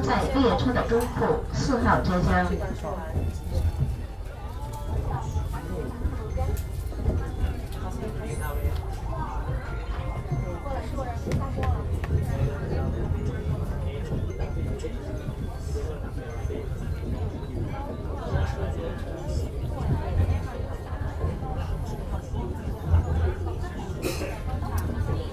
在列车的中部4号车厢。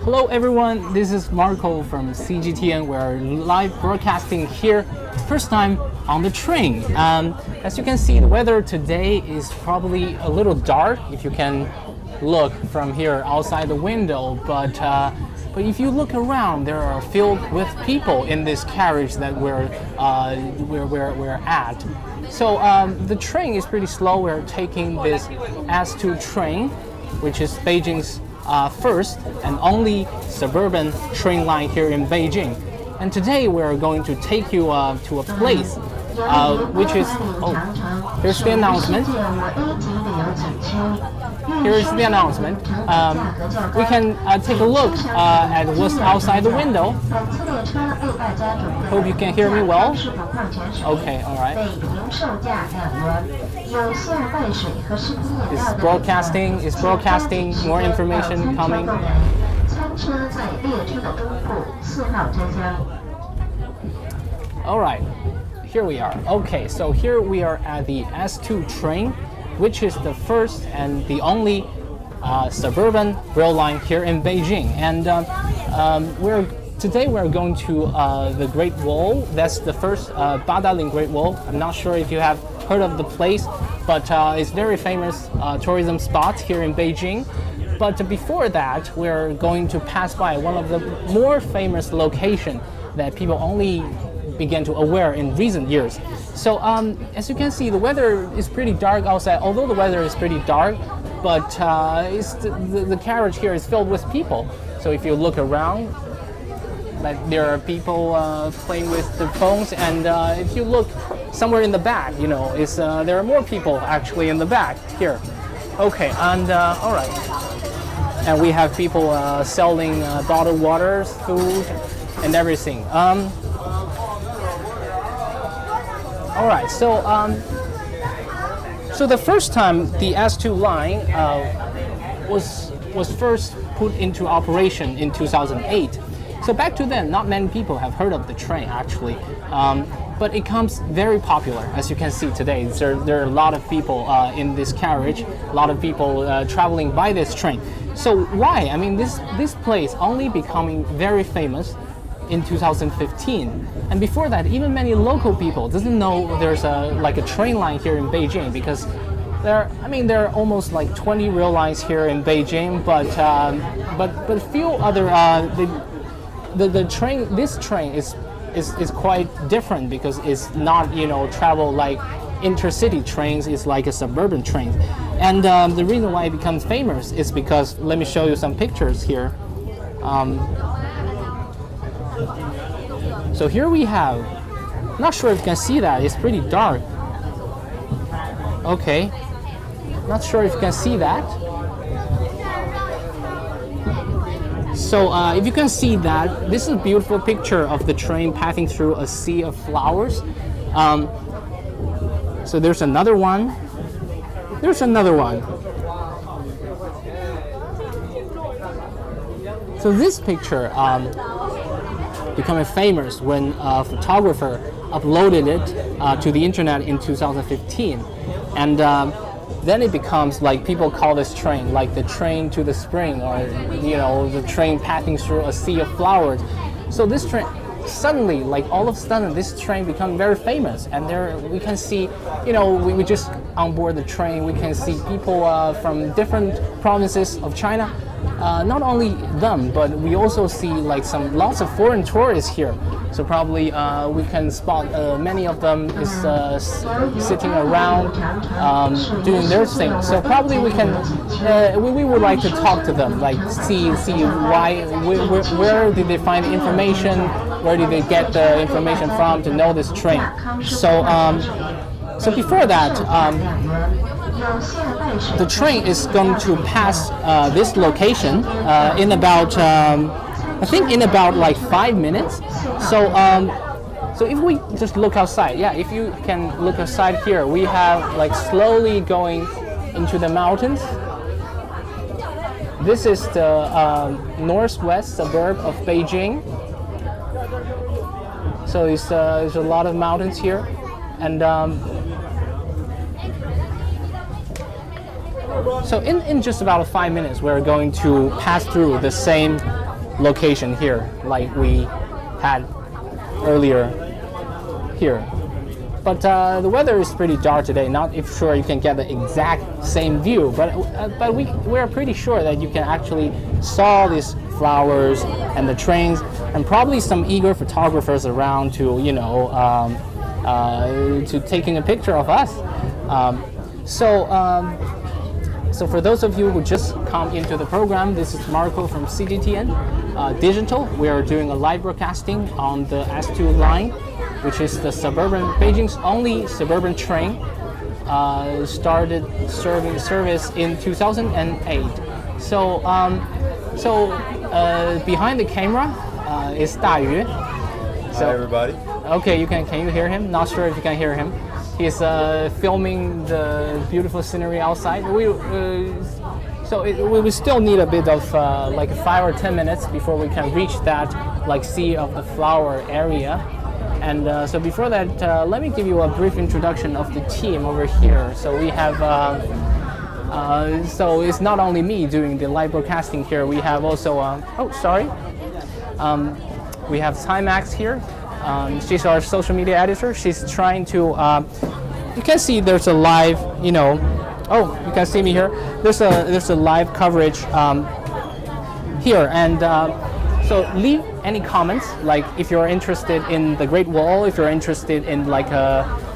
Hello everyone, this is Marco from CGTN. We're live broadcasting here, first time on the train. As you can see, the weather today is probably a little dark if you can look from here outside the window, but if you look around, there are filled with people in this carriage that we're at. So the train is pretty slow. We're taking this S2 train, which is Beijing's first and only suburban train line here in Beijing. And today we're going to take you to a place which is, here's the announcement. Here is the announcement. We can take a look at what's outside the window. Hope you can hear me well. Okay, all right. Is broadcasting more information coming? All right, here we are. Okay, so here we are at the S2 train, which is the first and the only suburban rail line here in Beijing. And today we're going to the Great Wall. That's the first Badalin Great Wall. I'm not sure if you have heard of the place, but it's very famous tourism spot here in Beijing. But before that, we're going to pass by one of the more famous location that people only began to aware in recent years. So as you can see, the weather is pretty dark outside. Although the weather is pretty dark, but the carriage here is filled with people. So if you look around, like there are people playing with their phones, and if you look somewhere in the back, you know, there are more people actually in the back here. Okay, and all right, and we have people selling bottled waters, food, and everything. All right, so the first time the S2 line was first put into operation in 2008. So back to then, not many people have heard of the train actually, but it comes very popular. As you can see today, there are a lot of people in this carriage, a lot of people traveling by this train. So why? I mean, this place only becoming very famous in 2015, and before that, even many local people doesn't know there's a train line here in Beijing, because there are almost like 20 rail lines here in Beijing, but few other this train is quite different, because it's not travel like intercity trains. It's like a suburban train, and the reason why it becomes famous is because, let me show you some pictures here. So here we have, not sure if you can see that, it's pretty dark. Okay, not sure if you can see that. So if you can see that, this is a beautiful picture of the train passing through a sea of flowers. So there's another one. There's another one. So this picture becoming famous when a photographer uploaded it to the internet in 2015, and then it becomes like, people call this train like the train to the spring, or the train passing through a sea of flowers. So this train suddenly, like all of a sudden, this train become very famous, and there we can see, we just on board the train, we can see people from different provinces of China. Not only them, but we also see like lots of foreign tourists here. So probably we can spot many of them is sitting around doing their thing. So probably we can we would like to talk to them, like see why, where did they find the information, where did they get the information from to know this train. So before that, the train is going to pass this location in about I think in about like 5 minutes. So So if we just look outside, yeah, if you can look outside here, we have like slowly going into the mountains. This is the northwest suburb of Beijing. So there's a lot of mountains here, and so in just about 5 minutes, we're going to pass through the same location here, like we had earlier here. But the weather is pretty dark today. Not if sure you can get the exact same view, but we're pretty sure that you can actually saw these flowers and the trains, and probably some eager photographers around to to taking a picture of us. So for those of you who just come into the program, this is Marco from CGTN Digital. We are doing a live broadcasting on the S2 line, which is the Beijing's only suburban train. Started serving service in 2008. So behind the camera is Dayu. So, hi everybody. Okay, can you hear him? Not sure if you can hear him. He's filming the beautiful scenery outside. We still need a bit of like 5 or 10 minutes before we can reach that like sea of the flower area. And so before that, let me give you a brief introduction of the team over here. So we have, so it's not only me doing the live broadcasting here. We have also, we have Timax here. She's our social media editor. She's trying to, you can see there's a live, you can see me here. There's a live coverage here, and so leave any comments, like if you're interested in the Great Wall, if you're interested in like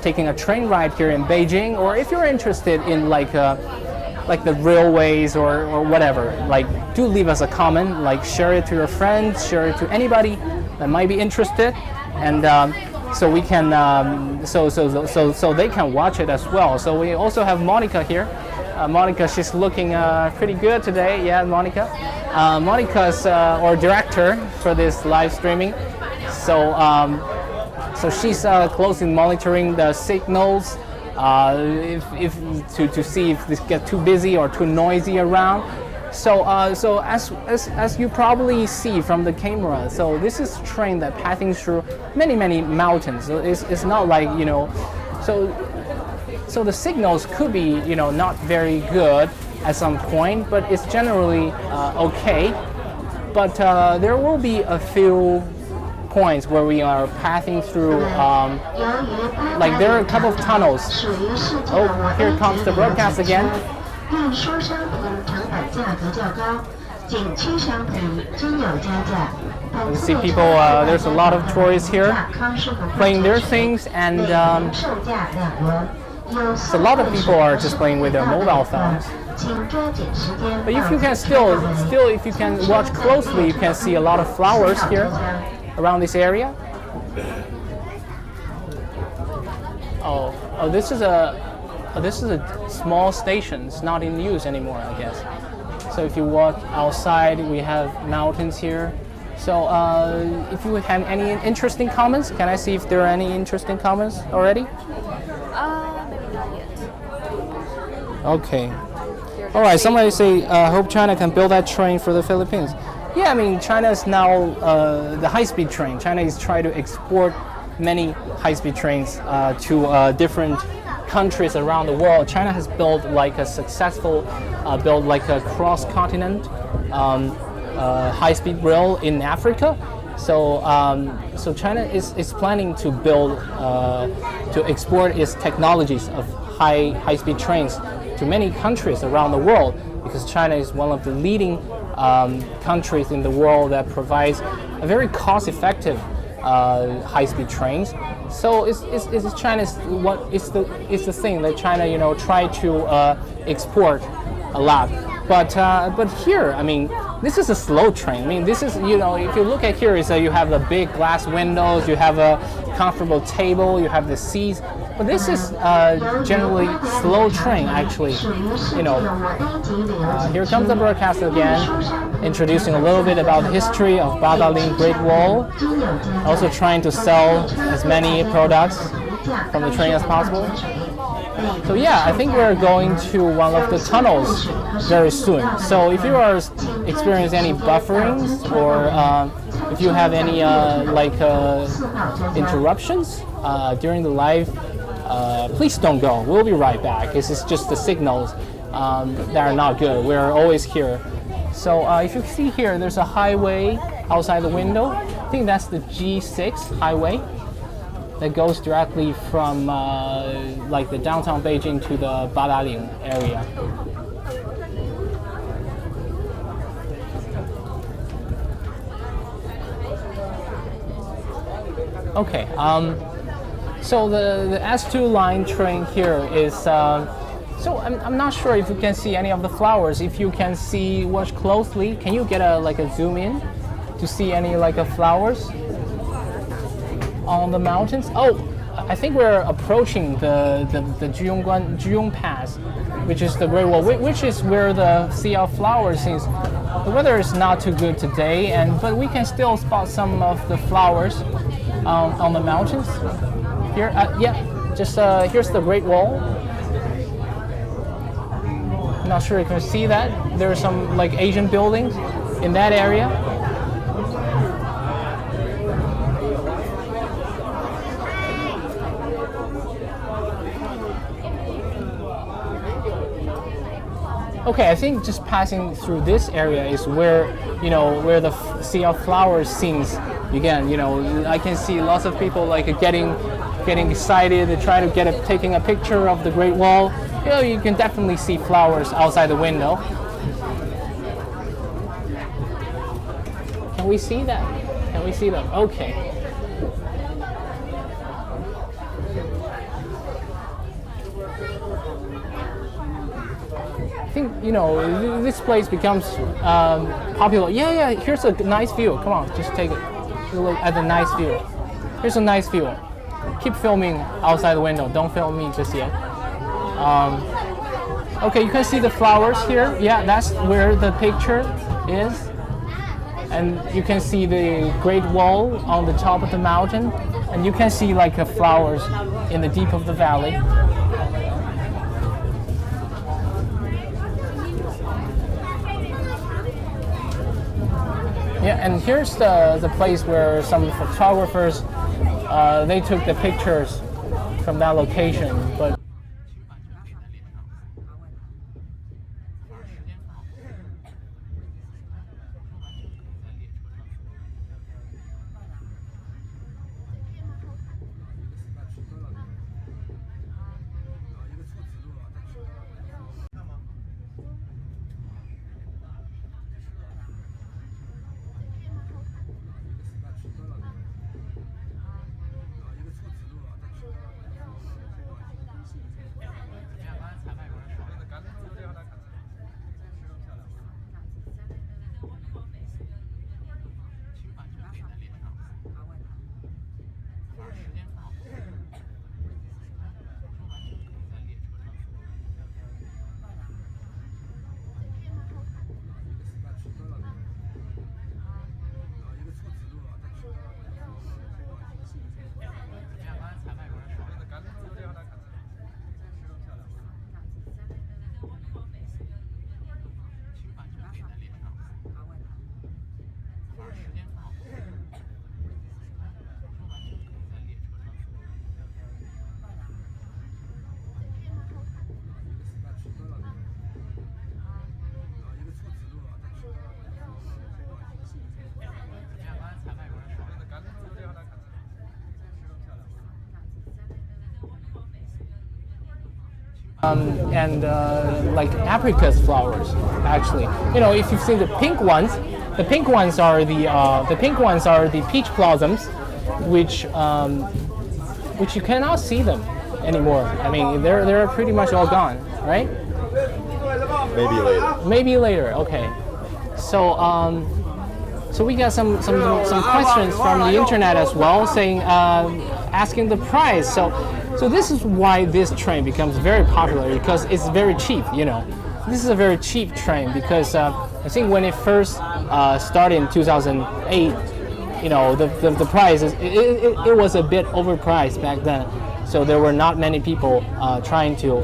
taking a train ride here in Beijing, or if you're interested in like the railways or whatever, like do leave us a comment, like share it to your friends, share it to anybody that might be interested, and so we can so they can watch it as well. So we also have Monica here. Monica, she's looking pretty good today. Yeah, Monica. Monica's our director for this live streaming. So so she's closely monitoring the signals, to see if this gets too busy or too noisy around. So as you probably see from the camera, so this is a train that passing through many mountains. So it's not like so the signals could be not very good at some point, but it's generally okay. But there will be a few points where we are passing through, like there are a couple of tunnels. Oh, here comes the broadcast again. You see people, there's a lot of tourists here playing their things, and so a lot of people are just playing with their mobile phones. But if you can still if you can watch closely, you can see a lot of flowers here around this area. Oh, this is a small station. It's not in use anymore, I guess. So if you walk outside, we have mountains here. So if you have any interesting comments, can I see if there are any interesting comments already? Maybe not yet. Okay. All right. Somebody say, hope China can build that train for the Philippines. Yeah, I mean, China is now the high-speed train. China is trying to export many high-speed trains to different countries around the world. China has built like a successful, like a cross-continent high-speed rail in Africa. So, so China is planning to build, to export its technologies of high-speed trains to many countries around the world, because China is one of the leading countries in the world that provides a very cost-effective high-speed trains. So it's China's it's the thing that China try to export a lot. But here, I mean, this is a slow train. I mean, this is if you look at here, is that you have the big glass windows, you have a comfortable table, you have the seats. But this is generally slow train actually. Here comes the broadcast again. introducing a little bit about the history of Badaling Great Wall, also trying to sell as many products from the train as possible. So yeah, I think we're going to one of the tunnels very soon. So if you are experiencing any bufferings or if you have any interruptions during the live, please don't go. We'll be right back. This is just the signals that are not good. We're always here. So if you see here, there's a highway outside the window. I think that's the G6 highway that goes directly from like the downtown Beijing to the Badaling area. Okay, so the S2 line train here is, so I'm not sure if you can see any of the flowers. If you can see, watch closely, can you get a zoom in to see any flowers on the mountains? Oh, I think we're approaching the Juyong Pass, which is the Great Wall, which is where the sea of flowers is. The weather is not too good today, but we can still spot some of the flowers on the mountains. Here, here's the Great Wall. I'm not sure if you can see that. There are some Asian buildings in that area. Okay, I think just passing through this area is where where the sea of flowers scenes begin. I can see lots of people getting excited to try to taking a picture of the Great Wall. You can definitely see flowers outside the window. Can we see that? Can we see them? Okay. I think this place becomes popular. Yeah. Here's a nice view. Come on, just take it. Look at the nice view. Here's a nice view. Keep filming outside the window. Don't film me just yet. Okay, you can see the flowers here. Yeah, that's where the picture is. And you can see the Great Wall on the top of the mountain. And you can see flowers in the deep of the valley. Yeah, and here's the place where some photographers they took the pictures from that location. But and apricot flowers, actually. If you've seen the pink ones are the peach blossoms, which you cannot see them anymore. I mean, they're pretty much all gone, right? Maybe later. Maybe later. Okay. So so we got some questions from the internet as well, saying asking the price. So this is why this train becomes very popular, because it's very cheap. This is a very cheap train because I think when it first started in 2008, you know, the price it was a bit overpriced back then. So there were not many people trying to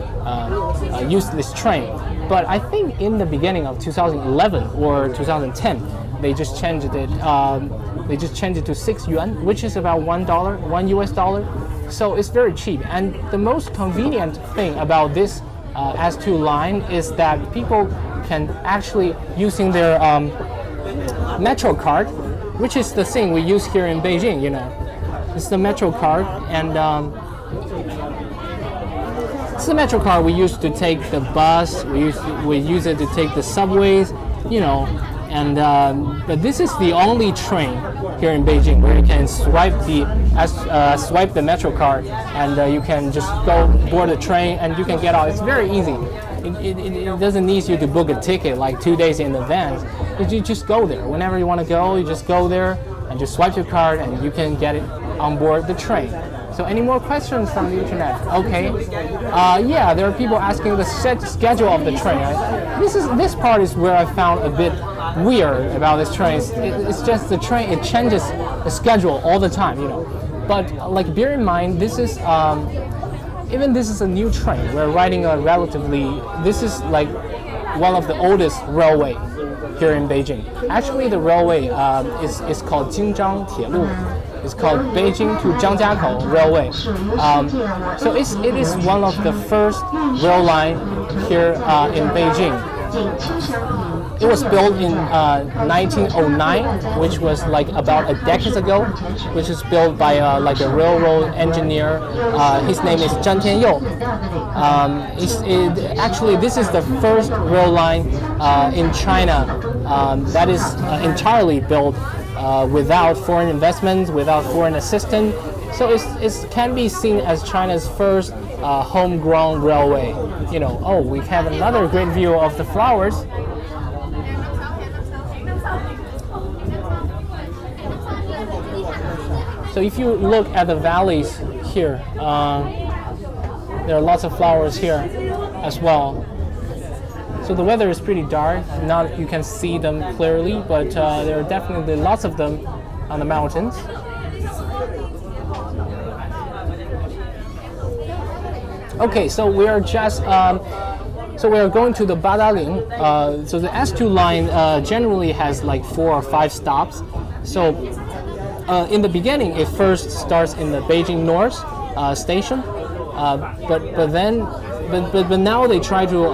use this train. But I think in the beginning of 2011 or 2010, they just changed it. They just changed it to 6 yuan, which is about $1, $1. So it's very cheap. And the most convenient thing about this S2 line is that people can actually using their Metro card, which is the thing we use here in Beijing. You know, it's the Metro card, and it's the Metro card we use to take the bus. We use it to take the subways. You know, and but this is the only train here in Beijing where you can swipe the Metro card, and you can just go board the train and you can get out. It's very easy. It doesn't need you to book a ticket like 2 days in advance. You just go there. Whenever you want to go, you just go there and just swipe your card and you can get it on board the train. So any more questions from the internet? Okay. Yeah, there are people asking the schedule of the train. This part is where I found a bit weird about this train. It's just the train, it changes the schedule all the time, you know. But like bear in mind, this is even this is a new train. We're riding a this is like one of the oldest railway here in Beijing. Actually, the railway is called Jinzhang Tielu. It's called Beijing to Zhangjiakou Railway. So it is one of the first rail line here in Beijing. It was built in 1909, which was like about a decade ago, which is built by like a railroad engineer. His name is Zhan Tianyou. Actually, this is the first rail line in China that is entirely built without foreign investments, without foreign assistance. So it can be seen as China's first homegrown railway. You know, oh, we have another great view of the flowers. So if you look at the valleys here, there are lots of flowers here as well. So the weather is pretty dark, not you can see them clearly, but there are definitely lots of them on the mountains. Okay, so we are just so we are going to the Badaling. So the S2 line generally has like 4 or 5 stops. So in the beginning, it first starts in the Beijing North station, but now they try to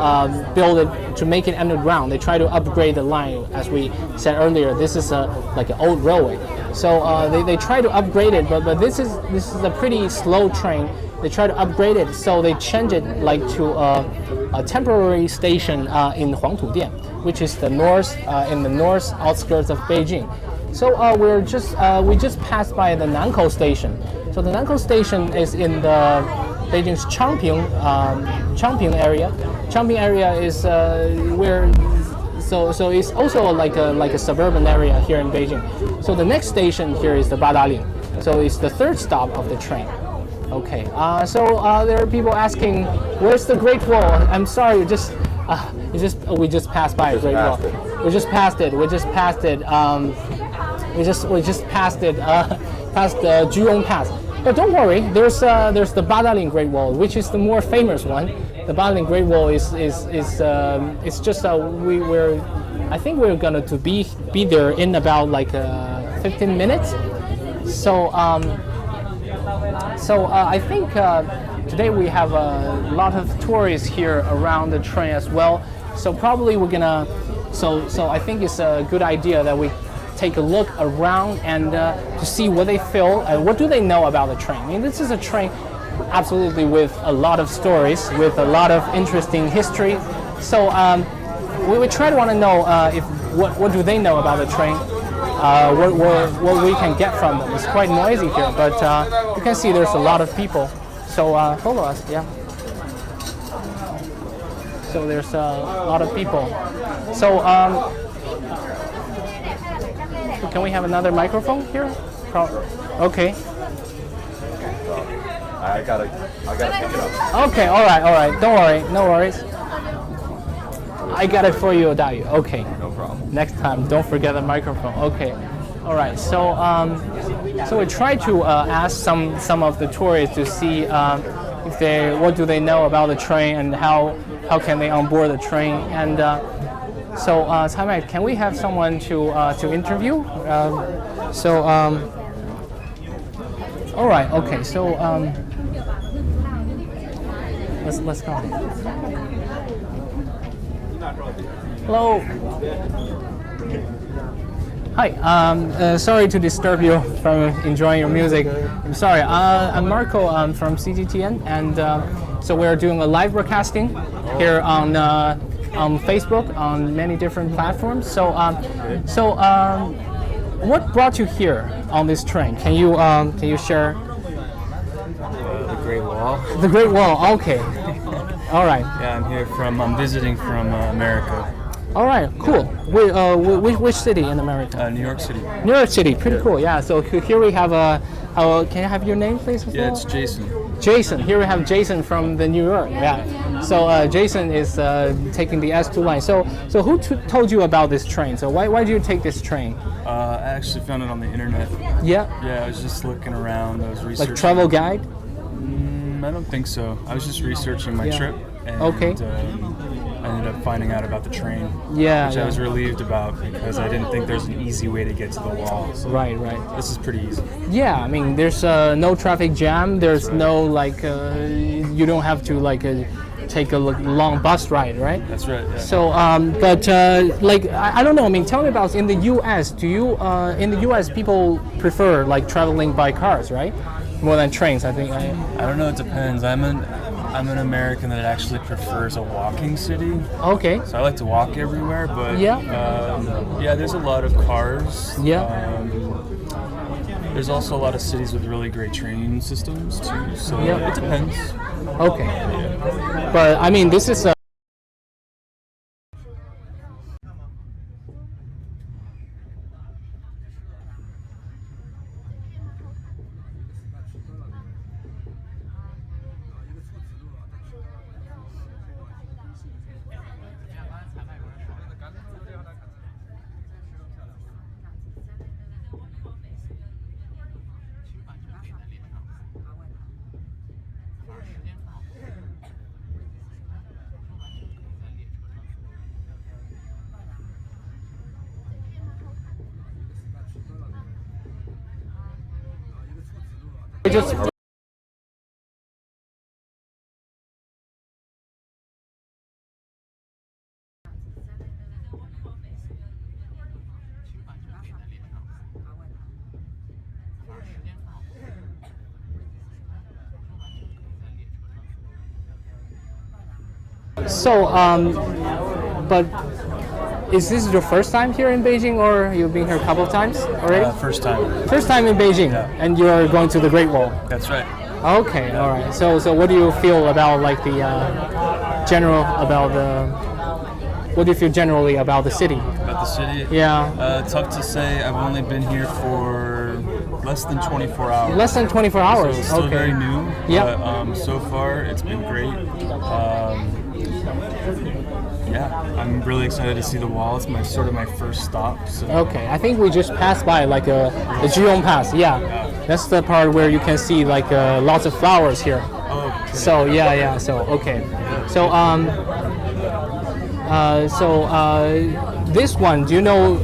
build it to make it underground. They try to upgrade the line, as we said earlier. This is like an old railway, so they try to upgrade it. But this is a pretty slow train. They try to upgrade it, so they change it like to a temporary station in Huangtudian, which is the north in the north outskirts of Beijing. So we just passed by the Nankou station. So the Nankou station is in the Beijing's Changping area. Changping area is where so it's also like a suburban area here in Beijing. So the next station here is the Badaling. So it's the 3rd stop of the train. Okay. So there are people asking, where's the Great Wall? I'm sorry, we just passed by the Great Wall. We just passed it. We just passed the Juyong Pass. But don't worry, there's the Badaling Great Wall, which is the more famous one. The Badaling Great Wall is it's just I think we're gonna to be there in about like 15 minutes. So I think today we have a lot of tourists here around the train as well. So probably we're gonna. So I think it's a good idea that we take a look around and to see what they feel and what do they know about the train. I mean, this is a train absolutely with a lot of stories, with a lot of interesting history. So we try to want to know if what do they know about the train, what we can get from them. It's quite noisy here, but you can see there's a lot of people. So follow us, yeah. So there's a lot of people. So can we have another microphone here? Okay. I gotta pick it up. Okay, all right. Don't worry, no worries. I got it for you, Dayu. Okay. No problem. Next time, don't forget the microphone. Okay. All right. So so we try to ask some of the tourists to see if what do they know about the train and how can they onboard the train. And so Tianyou, can we have someone to interview? All right. Okay. So let's go. Hello. Hi. Sorry to disturb you from enjoying your music. I'm sorry. I'm Marco. I'm from CGTN, and so we're doing a live broadcasting here on Facebook on many different platforms. So what brought you here on this train? Can you share? The Great Wall. The Great Wall. Okay. All right. Yeah, I'm visiting from America. All right, cool. Which city in America? New York City. New York City, pretty cool. Yeah. So here we have can I have your name, please? As Yeah, well? it's Jason. Jason. Here we have Jason from the New York. Yeah. So Jason is taking the S2 line. So who told you about this train? So why did you take this train? I actually found it on the internet. Yeah. Yeah, I was just looking around. I was researching. Like travel guide? I don't think so. I was just researching my trip. And, Okay. I ended up finding out about the train. Yeah. Which I was relieved about because I didn't think there's an easy way to get to the wall. So Right. this is pretty easy. Yeah, I mean, there's no traffic jam. There's no you don't have to take a long bus ride, right? That's right. Yeah. So, I don't know. I mean, tell me about in the U.S. Do you in the U.S. people prefer traveling by cars, right? More than trains, I think. I don't know. It depends. I'm an American that actually prefers a walking city. Okay. So I like to walk everywhere, but Yeah. there's a lot of cars. Yeah. There's also a lot of cities with really great train systems too. So Yeah. it depends. Okay. But I mean, this is a. Just so, but is this your first time here in Beijing, or you've been here a couple of times already? First time. First time in Beijing, Yeah. and you're going to the Great Wall. That's right. Okay, all right. So what do you feel about what do you feel generally about the city? About the city. Yeah. Tough to say. I've only been here for less than 24 hours. Less than 24 hours. So it's still okay. very new. Yeah. But so far it's been great. Yeah, I'm really excited to see the wall. It's my first stop. So. Okay, I think we just passed by the Juyong Pass. Yeah, that's the part where you can see lots of flowers here. Oh, okay. So yeah. So okay. So this one, do you know?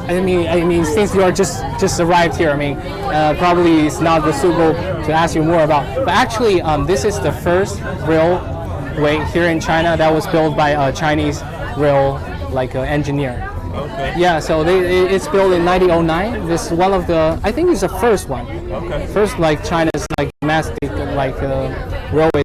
I mean, since you are just arrived here, I mean, probably it's not suitable to ask you more about. But actually, this is the first railway here in China that was built by a Chinese rail engineer. Okay. Yeah, so it's built in 1909. This is one of the, I think it's the first one. Okay. First China's domestic railway.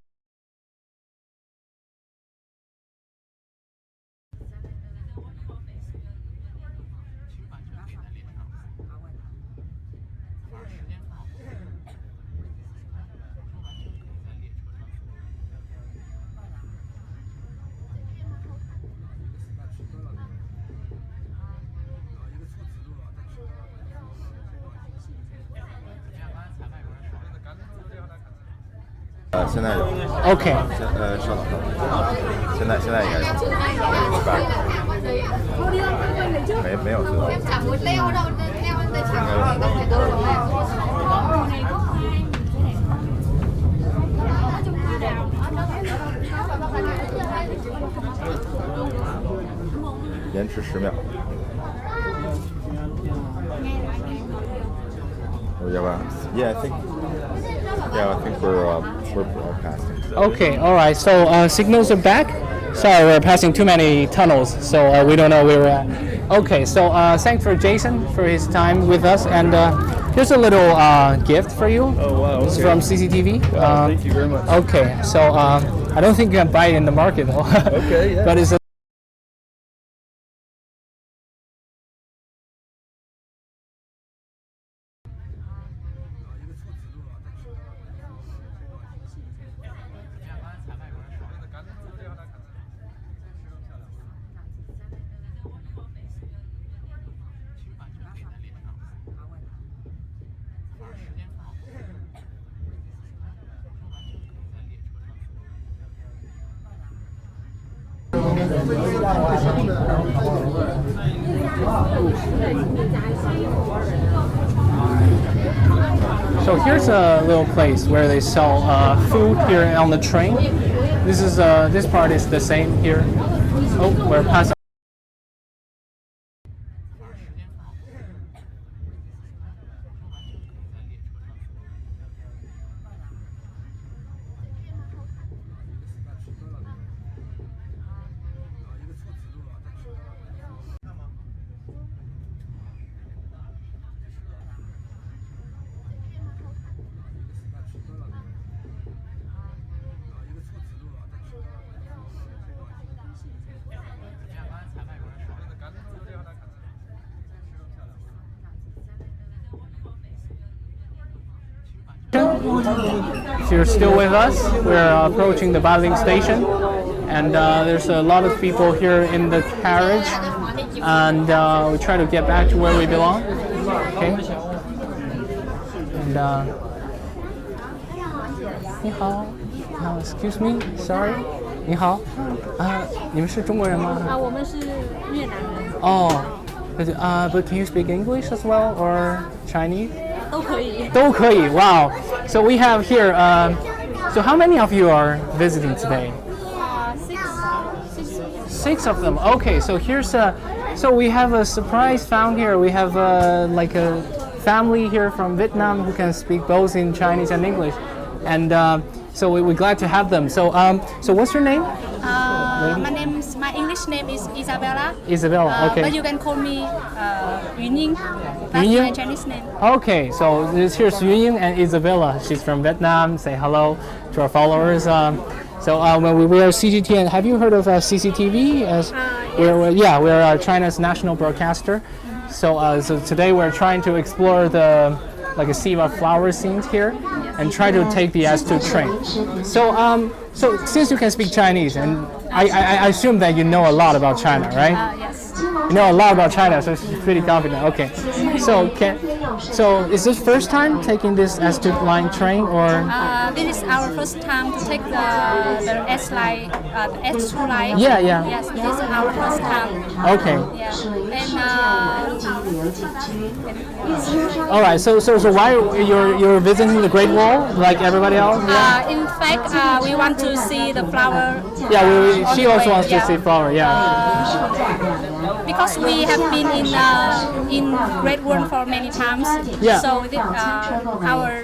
现在有， Okay. 稍等，现在应该有，明白。没有知道。延迟10秒。Oh, yeah, I think we're broadcasting. Okay, all right. So signals are back. Sorry, we're passing too many tunnels, so we don't know where we're at. Okay, so thanks for Jason for his time with us, and here's a little gift for you. Oh wow! Okay. It's from CCTV. Thank you very much. Okay, so I don't think you can buy it in the market though. Okay, yeah. But it's a So here's a little place where they sell food here on the train. This part is the same here. Oh, we're passing. If you're still with us, we're approaching the Baling station, and there's a lot of people here in the carriage, and we try to get back to where we belong. Okay. And 你好 excuse me, sorry. 你好，你们是中国人吗？我们是越南人。哦，but can you speak English as well or Chinese? 都可以。都可以. Wow. So we have here. So how many of you are visiting today? Six of them. Okay. So here's So we have a surprise found here. We have like a family here from Vietnam who can speak both in Chinese and English, and so we're glad to have them. So what's your name? My English name is Isabella. Isabella. Okay. But you can call me Yuying. That's my Chinese name. Okay, so here's Yuying and Isabella. She's from Vietnam. Say hello to our followers. When we are CGTN, have you heard of CCTV? Yes. We're China's national broadcaster. So today we're trying to explore the a sea of flower scenes here, and try to take the S2 train. So since you can speak Chinese, and I assume that you know a lot about China, right? Yes. You know a lot about China, so she's pretty confident. Okay. So is this first time taking this S2 line train, or? This is our first time to take the S line, the S2 line. Yeah. Yes, this is our first time. Okay. Yeah. And all right. So why you're visiting the Great Wall like everybody else? In fact, we want to see the flower. Yeah, she also wants to see flower. Yeah. Because we have been in Great Wall for many times. Yeah. So our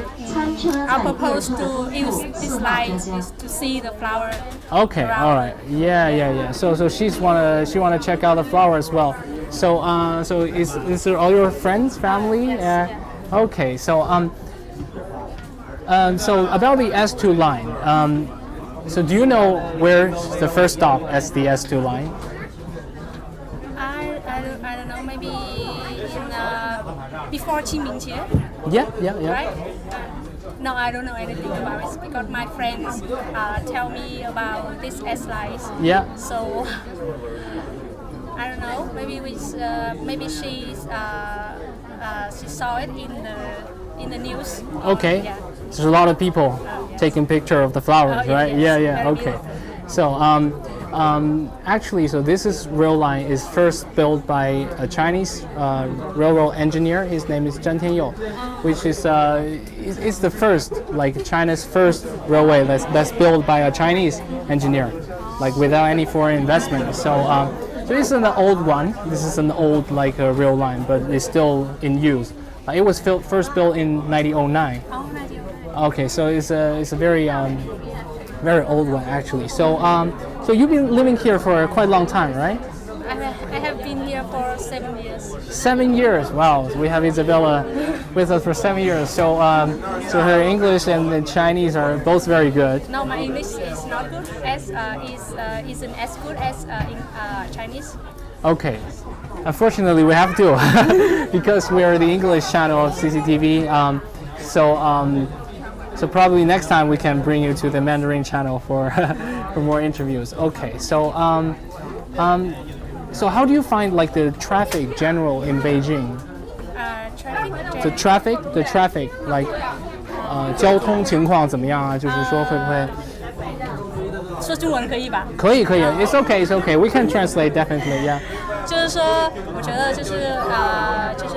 purpose to use this line is to see the flower. Okay. around. All right. Yeah. So she wanna check out the flower as well. So is there all your friends, family? Okay. So about the S2 line. So do you know where's the first stop as the S2 line? I don't know. Maybe before Qingming. Yeah. Right? No, I don't know anything about it because my friends tell me about this S lines. Yeah. So I don't know. Maybe she saw it in the news. Okay. Yeah. There's a lot of people taking picture of the flowers, right? Yes. Yeah. Okay. So actually, so this rail line is first built by a Chinese railroad engineer. His name is Zhan Tianyou, which is the first, like China's first railway that's built by a Chinese engineer, like without any foreign investment. So so this is an old one. This is an old like rail line, but it's still in use. It was first built in 1909. Oh, 1909. Okay, so it's a very very old one actually. So so you've been living here for quite a long time, right? I have been here for 7 years. 7 years. Wow. So we have Isabella with us for 7 years. So so her English and the Chinese are both very good. No, my English is not good. Isn't as good as in Chinese. Okay. Unfortunately, we have to because we are the English channel of CCTV. So probably next time we can bring you to the Mandarin channel for for more interviews. Okay. So so how do you find like the traffic general in Beijing? The traffic like 交通情况怎么样啊？就是说会不会？说中文可以吧？可以，It's okay, It's okay. We can translate definitely, yeah. 就是说，我觉得就是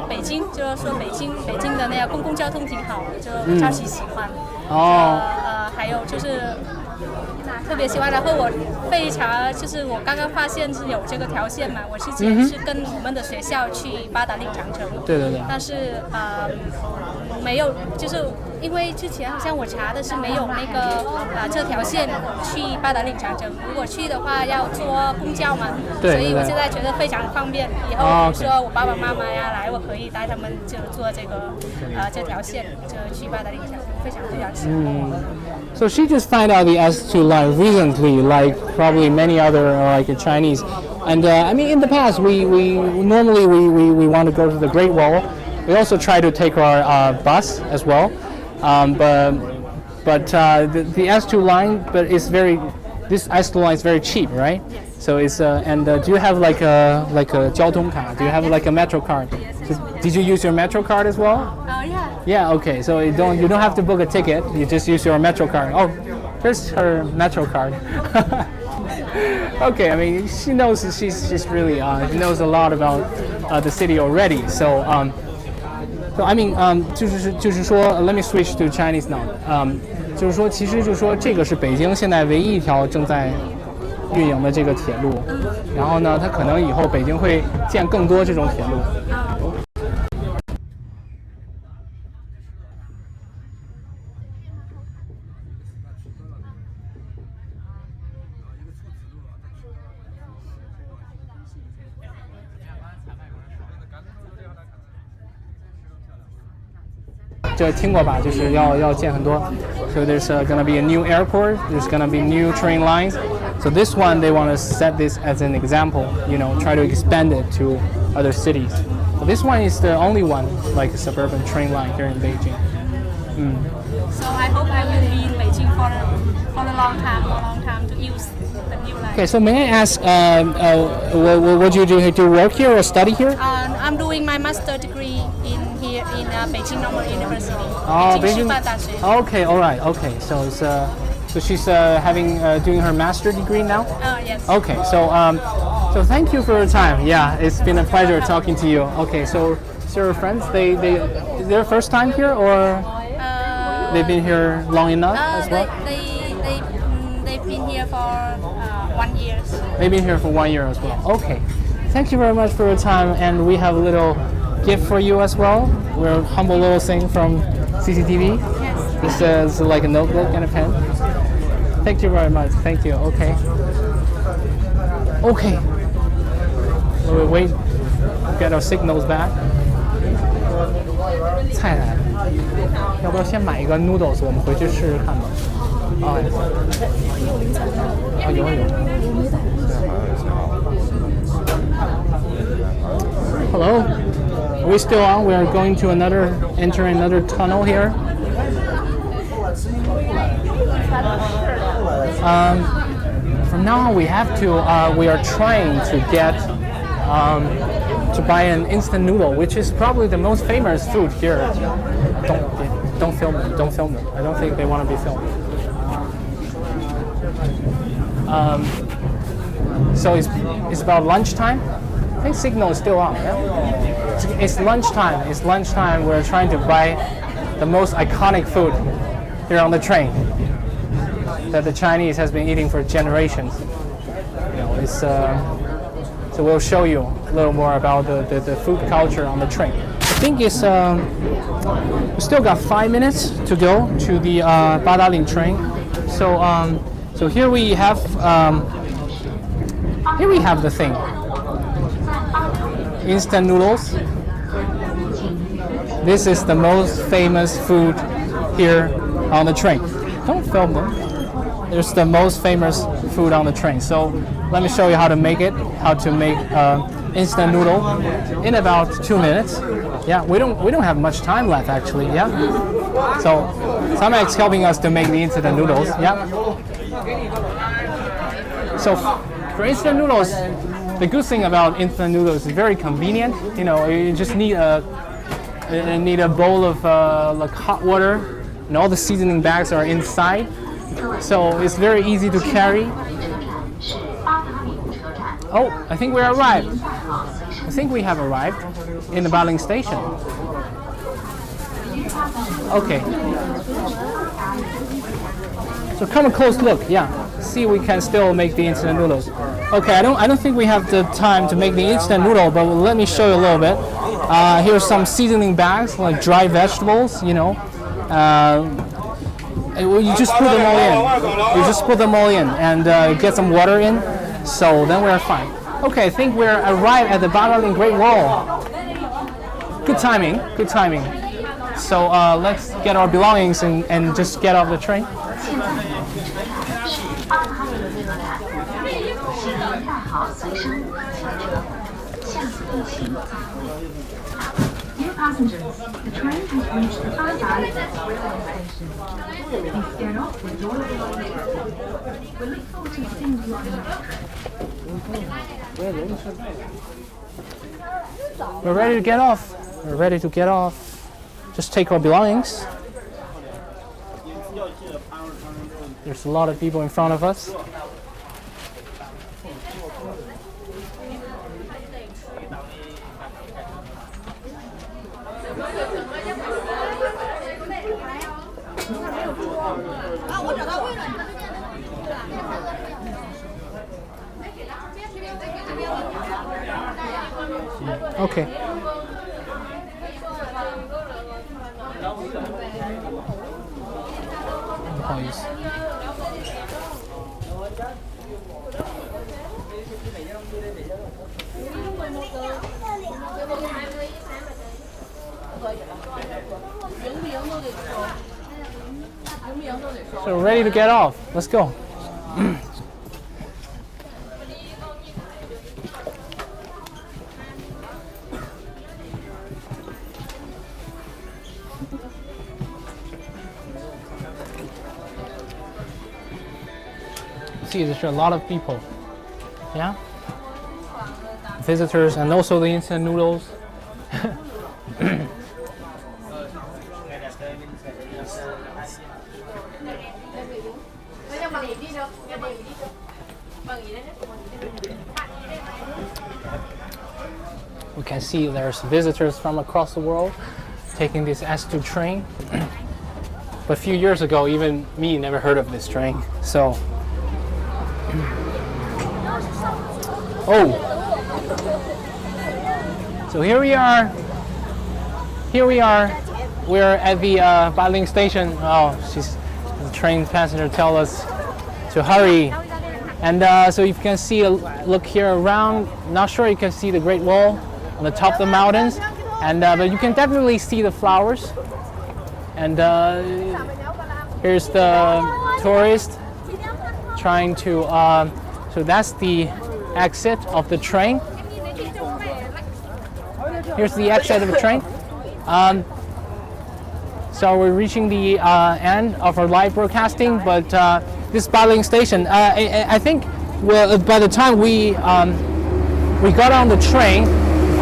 北京，就是说北京的那个公共交通挺好的，就我超级喜欢。哦。还有就是特别喜欢，然后我非常就是我刚刚发现是有这个条线嘛，我之前是跟我们的学校去八达岭长城。对。但是没有，就是因为之前好像我查的是没有那个这条线去八达岭长城，如果去的话要坐公交嘛，所以我现在觉得非常方便。以后比如说我爸爸妈妈呀来，我可以带他们就坐这个这条线就去八达岭长城，非常喜欢。So she just found out the S2 line recently, like probably many other like Chinese, and I mean in the past we normally we want to go to the Great Wall. We also try to take our bus as well, but the S2 line, but it's this S2 line is very cheap, right? Yes. So it's and do you have like a 交通卡? Do you have like a metro card? Yes. Did you use your metro card as well? Yeah. Yeah. Okay. So you don't have to book a ticket. You just use your metro card. Oh, here's her metro card. Okay. I mean, she knows she's really she knows a lot about the city already. So So I mean 就是说 let me switch to Chinese now. 就是说其实就是说这个是北京现在唯一一条正在运营的这个铁路，然后呢，它可能以后北京会建更多这种铁路。这听过吧？就是要建很多。So there's gonna be a new airport. There's gonna be new train lines. So this one they want to set this as an example. You know, try to expand it to other cities. So this one is the only one like a suburban train line here in Beijing. So I hope I will be in Beijing for a long time to use the new line. Okay, so may I ask, what do you do? Do you work here or study here? I'm doing my master degree in Beijing Normal University. Oh, Beijing. Okay, all right. Okay, so it's so she's doing her master degree now. Yes. Okay, so thank you for your time. Yeah, it's been a pleasure talking to you. Okay, so your friends, they their first time here or they've been here long enough as well? They've been here for 1 year. They've been here for 1 year as well. Okay, thank you very much for your time, and we have a little gift for you as well. We're a humble little thing from CCTV. Yes. This is like a notebook and a pen. Thank you very much. Thank you. Okay. Okay. We'll wait. Get our signals back. 菜来了，要不要先买一个 noodles？ 我们回去试试看吧。哦，有。Hello. Are we still on? We are going to enter another tunnel here. From now on, we are trying to get to buy an instant noodle, which is probably the most famous food here. Don't film it. I don't think they want to be filmed. So it's about lunchtime. I think signal is still on. Yeah? It's lunchtime. It's lunchtime. We're trying to buy the most iconic food here on the train that the Chinese has been eating for generations. It's so we'll show you a little more about the food culture on the train. I think it's we still got 5 minutes to go to the Badaling train. So here we have the thing. Instant noodles. This is the most famous food here on the train. Don't film them. It's the most famous food on the train. So let me show you how to make it. How to make instant noodle in about 2 minutes. Yeah, we don't have much time left actually. Yeah. So Samak's helping us to make the instant noodles. Yeah. So for instant noodles, the good thing about instant noodles is very convenient. You just need a bowl of like hot water, and all the seasoning bags are inside. So it's very easy to carry. Oh, I think we arrived. I think we have arrived in the Badaling station. Okay. So come a close look. Yeah. See, we can still make the instant noodles. Okay, I don't think we have the time to make the instant noodle, but let me show you a little bit. Here's some seasoning bags, like dry vegetables. You just put them all in. You just put them all in and get some water in. So then we're fine. Okay, I think we're arrived at the Badaling Great Wall. Good timing. Good timing. So let's get our belongings and just get off the train. Dear passengers, the train has reached the Badaling railway station. Please get off with your belongings. We look forward to seeing you on the next train. We're ready to get off. We're ready to get off. Just take our belongings. There's a lot of people in front of us. Okay. So we're ready to get off. Let's go. See, there's a lot of people. Yeah? Visitors and also the instant noodles. We can see there's visitors from across the world taking this S2 train. But a few years ago, even me never heard of this train. So, so here we are. We're at the Badaling station. The train passenger tell us to hurry. And so you can see, look here around. Not sure you can see the Great Wall on the top of the mountains, but you can definitely see the flowers. And here's the tourist trying to. So that's the exit of the train. Here's the exit of the train. So we're reaching the end of our live broadcasting, but this Badaling station, I think, by the time we got on the train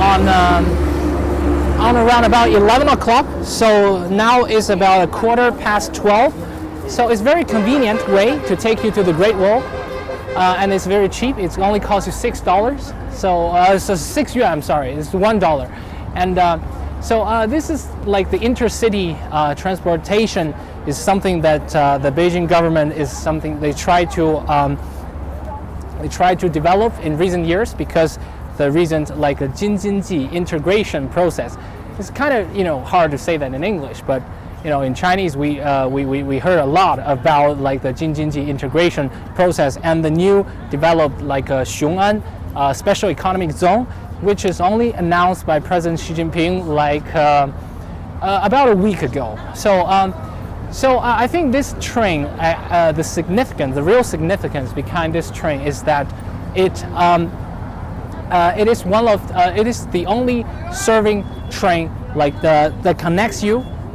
on around about 11 o'clock, so now it's about 12:15. So it's a very convenient way to take you to the Great Wall. and it's very cheap. It only costs you $6. So 6 yuan. I'm sorry, it's $1. And so this is like the intercity transportation is something that the Beijing government is something they try to develop in recent years, because the recent like a Jinjinji integration process. It's kind of hard to say that in English, but in Chinese we heard a lot about like the Jinjinji integration process and the new developed like a Xiong'an special economic zone, which is only announced by President Xi Jinping like about a week ago. So I think this train, the real significance behind this train is that it is the only serving train like that connects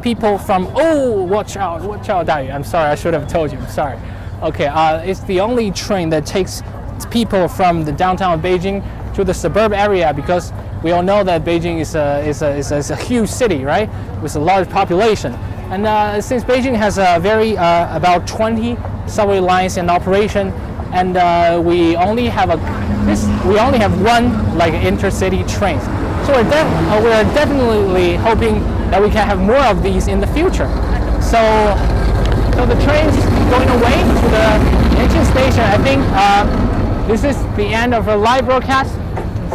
people from. Oh, watch out, Dayu. I'm sorry, I should have told you. I'm sorry. Okay, it's the only train that takes people from the downtown of Beijing to the suburb area, because we all know that Beijing is a huge city, right, with a large population. And since Beijing has about 20 subway lines in operation, and we only have one like intercity trains, so we're definitely hoping that we can have more of these in the future. So the train's going away to the Tianjin station. I think this is the end of our live broadcast.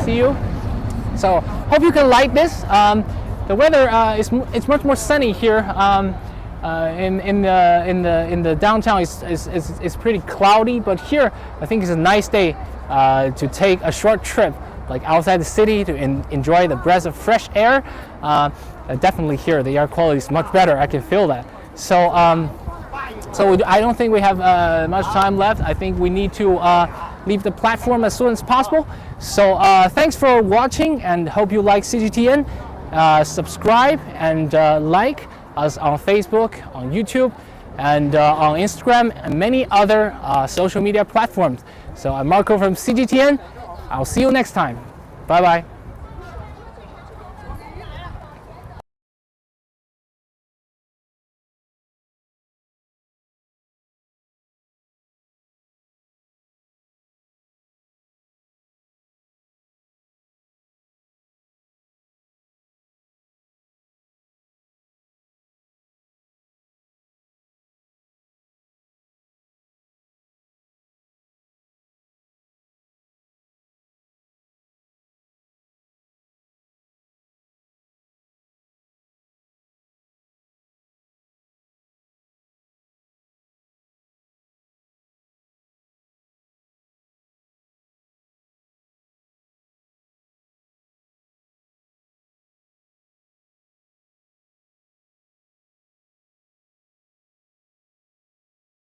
See you. So hope you can like this. The weather it's much more sunny here. In the downtown is pretty cloudy, but here I think it's a nice day to take a short trip like outside the city to enjoy the breath of fresh air. Definitely here the air quality is much better. I can feel that. So I don't think we have much time left. I think we need to leave the platform as soon as possible. So thanks for watching, and hope you like CGTN. Subscribe and like us on Facebook, on YouTube, and on Instagram, and many other social media platforms. So I'm Marco from CGTN. I'll see you next time. Bye bye.